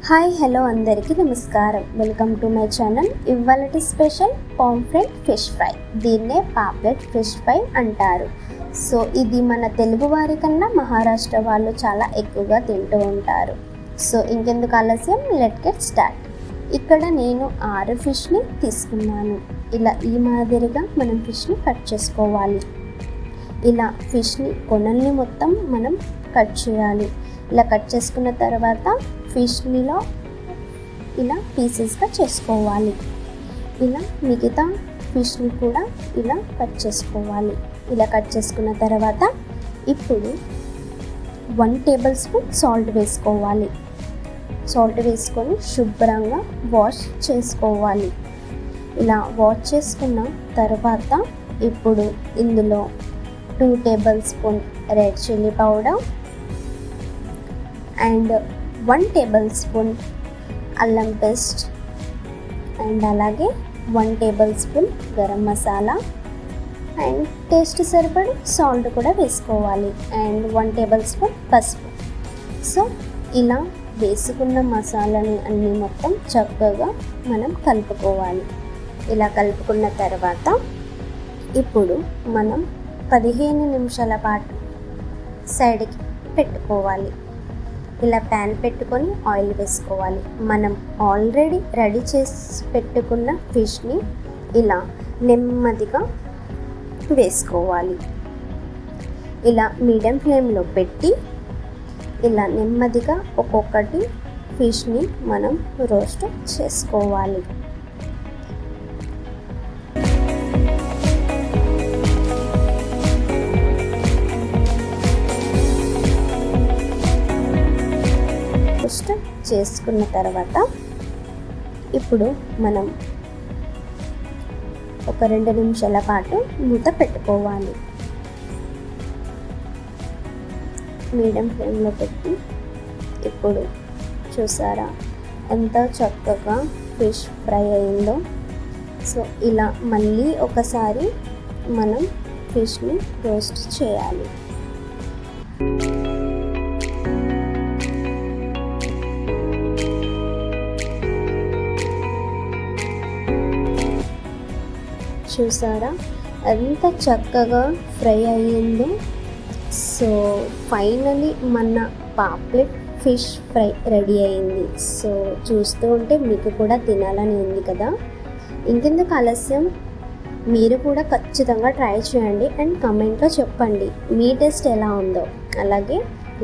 Hi hello అందరికీ నమస్కారం. Welcome to my channel. ఇవాళటి స్పెషల్ పాంఫ్రెట్ ఫిష్ ఫ్రై. దీన్నే పాప్లెట్ ఫిష్ ఫ్రై అంటారు. సో ఇది మన తెలుగు వారి కన్నా మహారాష్ట్ర వాళ్ళు చాలా ఎక్కువగా తింటూ ఉంటారు. సో ఇంకెందుకు ఆలస్యం, లెట్ గెట్ స్టార్ట్. ఇక్కడ నేను 6 ఫిష్ని తీసుకున్నాను. ఇలా ఈ మాదిరిగా మనం ఫిష్ని కట్ చేసుకోవాలి. ఇలా ఫిష్ని కొనల్ని మొత్తం మనం కట్ చేయాలి. ఇలా కట్ చేసుకున్న తర్వాత ఫిష్నిలో ఇలా పీసెస్గా చేసుకోవాలి. ఇలా మిగతా ఫిష్ని కూడా ఇలా కట్ చేసుకోవాలి. ఇలా కట్ చేసుకున్న తర్వాత ఇప్పుడు 1 టేబుల్ స్పూన్ సాల్ట్ వేసుకోవాలి. సాల్ట్ వేసుకొని శుభ్రంగా వాష్ చేసుకోవాలి. ఇలా వాష్ చేసుకున్న తర్వాత ఇప్పుడు ఇందులో 2 tablespoon red chilli powder and 1 tablespoon అల్లం పేస్ట్ అండ్ అలాగే 1 tablespoon garam masala and taste సరిపడి సాల్ట్ కూడా వేసుకోవాలి అండ్ 1 టేబుల్ స్పూన్ పసుపు. సో ఇలా వేసుకున్న మసాలాని అన్నీ మొత్తం చక్కగా మనం కలుపుకోవాలి. ఇలా కలుపుకున్న తర్వాత ఇప్పుడు మనం 15 నిమిషాల పాటు సైడ్కి పెట్టుకోవాలి. ఇలా ప్యాన్ పెట్టుకొని ఆయిల్ వేసుకోవాలి. మనం ఆల్రెడీ రెడీ చేసి పెట్టుకున్న ఫిష్ని ఇలా నెమ్మదిగా వేసుకోవాలి. ఇలా మీడియం ఫ్లేమ్లో పెట్టి ఇలా నెమ్మదిగా ఒక్కొక్కటి ఫిష్ని మనం రోస్ట్ చేసుకోవాలి. రోస్ట్ చేసుకున్న తర్వాత ఇప్పుడు మనం ఒక 2 నిమిషాల పాటు మూత పెట్టుకోవాలి. మీడియం ఫ్లేమ్లో పెట్టి ఇప్పుడు చూసారా ఎంత చక్కగా ఫిష్ ఫ్రై అయిందో. సో ఇలా మళ్ళీ ఒకసారి మనం ఫిష్ని రోస్ట్ చేయాలి. చూసారా ఎంత చక్కగా ఫ్రై అయ్యిందో. సో ఫైనలీ మన పాప్లెట్ ఫిష్ ఫ్రై రెడీ అయింది. సో చూస్తూ ఉంటే మీకు కూడా తినాలని ఉంది కదా. ఇంకెందుకు ఆలస్యం, మీరు కూడా ఖచ్చితంగా ట్రై చేయండి అండ్ కామెంట్లో చెప్పండి మీ టేస్ట్ ఎలా ఉందో. అలాగే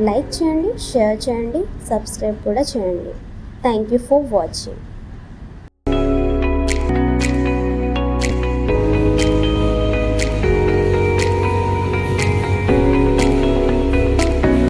లైక్ చేయండి, షేర్ చేయండి, సబ్స్క్రైబ్ కూడా చేయండి. Thank you for watching.